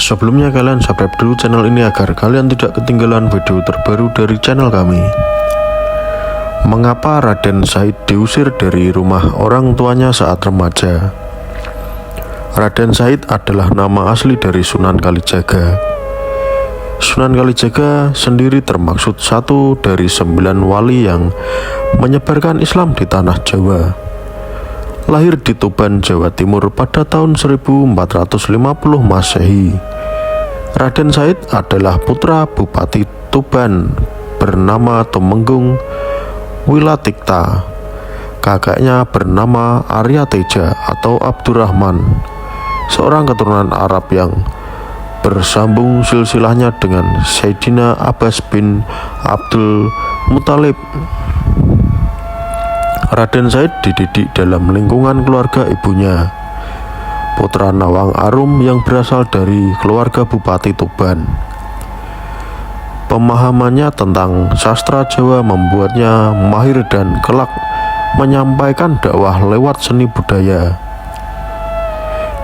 Sebelumnya kalian subscribe dulu channel ini agar kalian tidak ketinggalan video terbaru dari channel kami. Mengapa Raden Said diusir dari rumah orang tuanya saat remaja? Raden Said adalah nama asli dari Sunan Kalijaga. Sunan Kalijaga sendiri termaksud satu dari 9 wali yang menyebarkan Islam di tanah Jawa. Lahir di Tuban, Jawa Timur pada tahun 1450 Masehi. Raden Said adalah putra Bupati Tuban bernama Tumenggung Wilatikta. Kakaknya bernama Arya Teja atau Abdurrahman, seorang keturunan Arab yang bersambung silsilahnya dengan Sayyidina Abbas bin Abdul Muthalib. Raden Said dididik dalam lingkungan keluarga ibunya, putra Nawang Arum yang berasal dari keluarga Bupati Tuban. Pemahamannya tentang sastra Jawa membuatnya mahir dan kelak menyampaikan dakwah lewat seni budaya.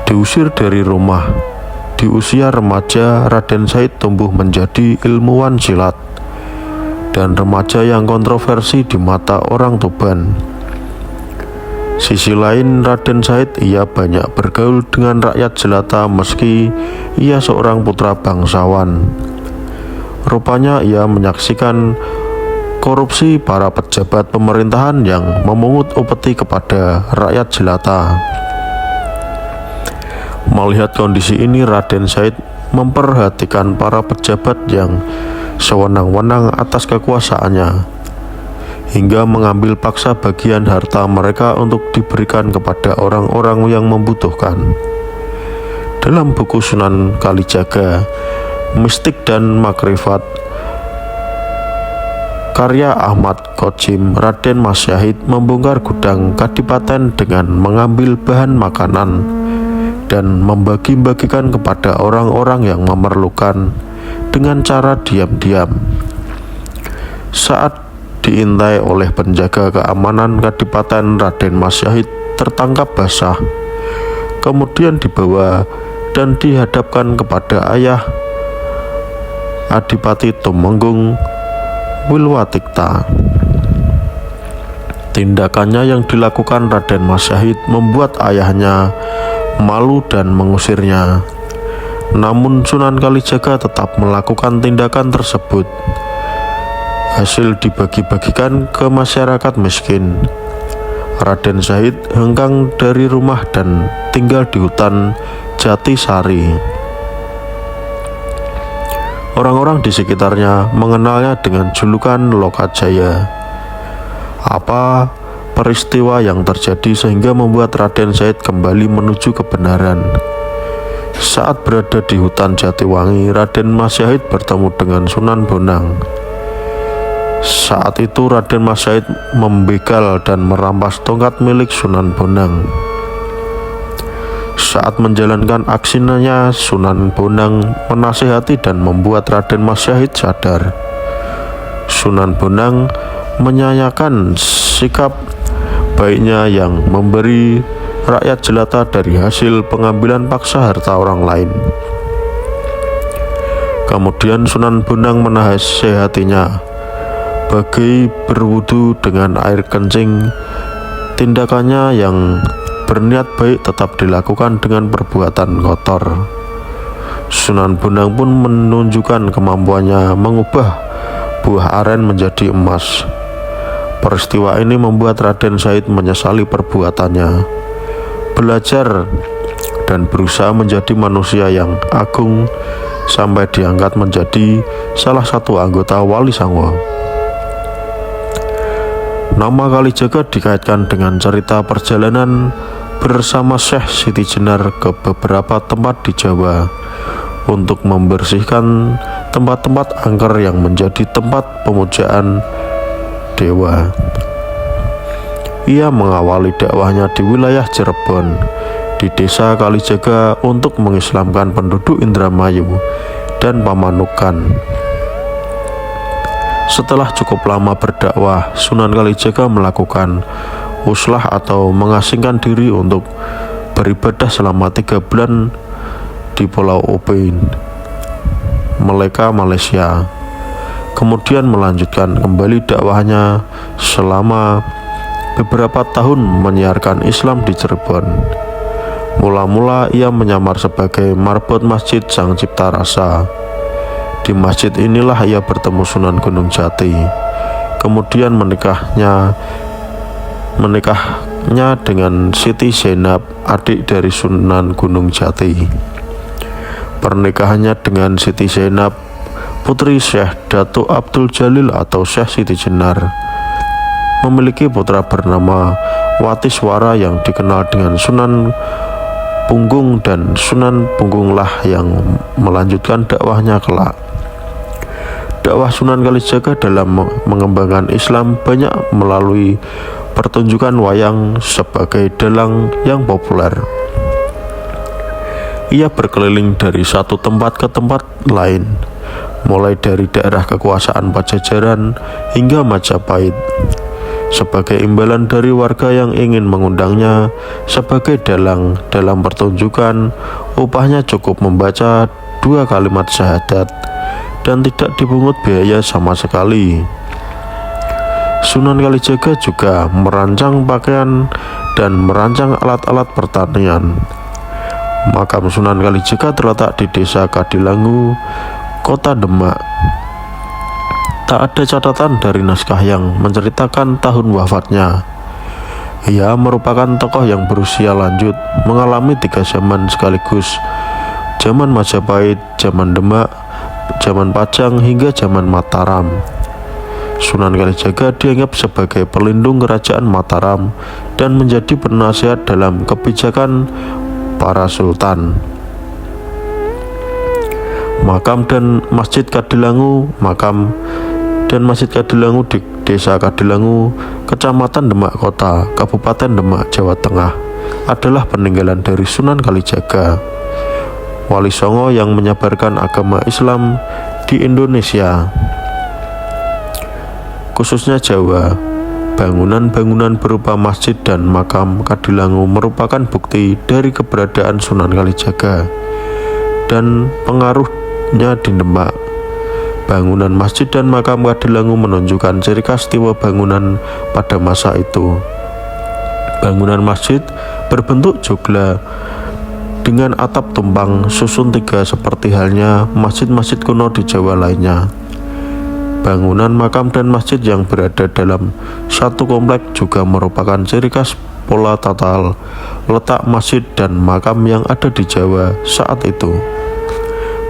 Diusir dari rumah di usia remaja, Raden Said tumbuh menjadi ilmuwan silat dan remaja yang kontroversi di mata orang Tuban. Sisi lain, Raden Said ia banyak bergaul dengan rakyat jelata meski ia seorang putra bangsawan. Rupanya ia menyaksikan korupsi para pejabat pemerintahan yang memungut upeti kepada rakyat jelata. Melihat kondisi ini, Raden Said memperhatikan para pejabat yang sewenang-wenang atas kekuasaannya, hingga mengambil paksa bagian harta mereka untuk diberikan kepada orang-orang yang membutuhkan. Dalam buku Sunan Kalijaga, Mistik dan Makrifat, karya Ahmad Khodzim, Raden Mas Syahid membongkar gudang kadipaten dengan mengambil bahan makanan dan membagi-bagikan kepada orang-orang yang memerlukan dengan cara diam-diam. Saat diintai oleh penjaga keamanan kadipaten, Raden Mas Syahid tertangkap basah, kemudian dibawa dan dihadapkan kepada ayah Adipati Tumenggung Wilwatikta. Tindakannya yang dilakukan Raden Mas Syahid membuat ayahnya malu dan mengusirnya. Namun Sunan Kalijaga tetap melakukan tindakan tersebut. Hasil dibagi-bagikan ke masyarakat miskin. Raden Said hengkang dari rumah dan tinggal di hutan Jatisari. Orang-orang di sekitarnya mengenalnya dengan julukan Lokajaya. Apa peristiwa yang terjadi sehingga membuat Raden Said kembali menuju kebenaran? Saat berada di hutan Jatiwangi, Raden Mas Syahid bertemu dengan Sunan Bonang. Saat itu Raden Mas Syahid membegal dan merampas tongkat milik Sunan Bonang. Saat menjalankan aksinya, Sunan Bonang menasihati dan membuat Raden Mas Syahid sadar. Sunan Bonang menyayangkan sikap baiknya yang memberi rakyat jelata dari hasil pengambilan paksa harta orang lain. Kemudian Sunan Bonang menasihatinya bagai berwudu dengan air kencing. Tindakannya yang berniat baik tetap dilakukan dengan perbuatan kotor. Sunan Bonang pun menunjukkan kemampuannya mengubah buah aren menjadi emas. Peristiwa ini membuat Raden Said menyesali perbuatannya, belajar dan berusaha menjadi manusia yang agung sampai diangkat menjadi salah satu anggota Wali Sangwa. Nama Kalijaga dikaitkan dengan cerita perjalanan bersama Syekh Siti Jenar ke beberapa tempat di Jawa untuk membersihkan tempat-tempat angker yang menjadi tempat pemujaan dewa. Ia mengawali dakwahnya di wilayah Cirebon, di desa Kalijaga untuk mengislamkan penduduk Indramayu dan Pamanukan. Setelah cukup lama berdakwah, Sunan Kalijaga melakukan uslah atau mengasingkan diri untuk beribadah selama 3 bulan di Pulau Opin, Melaka, Malaysia. Kemudian melanjutkan kembali dakwahnya selama beberapa tahun menyiarkan Islam di Cirebon. Mula-mula ia menyamar sebagai marbot Masjid Sang Cipta Rasa. Di masjid inilah ia bertemu Sunan Gunung Jati. Kemudian menikahnya dengan Siti Zainab, adik dari Sunan Gunung Jati. Pernikahannya dengan Siti Zainab, putri Syekh Datuk Abdul Jalil atau Syekh Siti Jenar, memiliki putra bernama Watiswara yang dikenal dengan Sunan Punggung, dan Sunan Punggunglah yang melanjutkan dakwahnya kelak. Dakwah Sunan Kalijaga dalam mengembangkan Islam banyak melalui pertunjukan wayang sebagai dalang yang populer. Ia berkeliling dari satu tempat ke tempat lain, mulai dari daerah kekuasaan Pajajaran hingga Majapahit, sebagai imbalan dari warga yang ingin mengundangnya sebagai dalang dalam pertunjukan. Upahnya cukup membaca 2 kalimat syahadat dan tidak dipungut biaya sama sekali. Sunan Kalijaga juga merancang pakaian dan merancang alat-alat pertanian. Makam Sunan Kalijaga terletak di Desa Kadilangu, Kota Demak. Tak ada catatan dari naskah yang menceritakan tahun wafatnya. Ia merupakan tokoh yang berusia lanjut, mengalami 3 zaman sekaligus: zaman Majapahit, zaman Demak, zaman Pajang, hingga zaman Mataram. Sunan Kalijaga dianggap sebagai pelindung kerajaan Mataram dan menjadi penasihat dalam kebijakan para sultan. Makam dan Masjid Kadilangu di Desa Kadilangu, Kecamatan Demak Kota, Kabupaten Demak, Jawa Tengah, adalah peninggalan dari Sunan Kalijaga, Wali Songo yang menyebarkan agama Islam di Indonesia, khususnya Jawa. Bangunan-bangunan berupa masjid dan makam Kadilangu merupakan bukti dari keberadaan Sunan Kalijaga dan pengaruhnya di Demak. Bangunan masjid dan makam Kadilangu menunjukkan ciri khas tipe bangunan pada masa itu. Bangunan masjid berbentuk jogla dengan atap tumpang susun 3 seperti halnya masjid-masjid kuno di Jawa lainnya. Bangunan makam dan masjid yang berada dalam satu komplek juga merupakan ciri khas pola tata letak masjid dan makam yang ada di Jawa saat itu.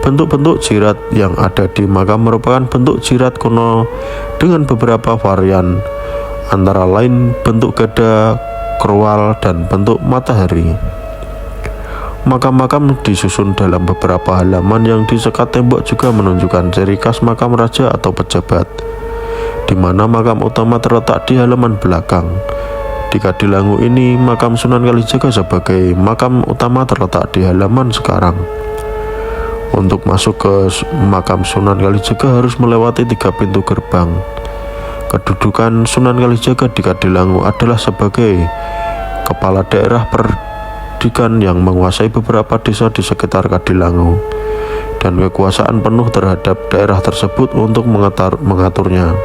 Bentuk-bentuk jirat yang ada di makam merupakan bentuk jirat kuno dengan beberapa varian, antara lain bentuk gada, kerwal, dan bentuk matahari. Makam-makam disusun dalam beberapa halaman yang disekat tembok juga menunjukkan ciri khas makam raja atau pejabat, di mana makam utama terletak di halaman belakang. Di Kadilangu ini, makam Sunan Kalijaga sebagai makam utama terletak di halaman sekarang. Untuk masuk ke makam Sunan Kalijaga harus melewati 3 pintu gerbang. Kedudukan Sunan Kalijaga di Kadilangu adalah sebagai kepala daerah yang menguasai beberapa desa di sekitar Kadilangu dan kekuasaan penuh terhadap daerah tersebut untuk mengaturnya.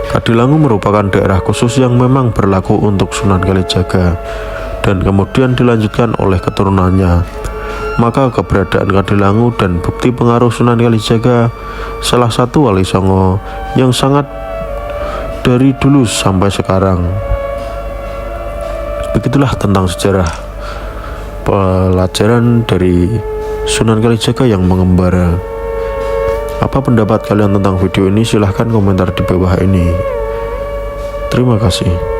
Kadilangu merupakan daerah khusus yang memang berlaku untuk Sunan Kalijaga dan kemudian dilanjutkan oleh keturunannya. Maka keberadaan Kadilangu dan bukti pengaruh Sunan Kalijaga, salah satu wali songo yang sangat dari dulu sampai sekarang. Begitulah tentang sejarah pelajaran dari Sunan Kalijaga yang mengembara. Apa pendapat kalian tentang video ini? Silahkan komentar di bawah ini. Terima kasih.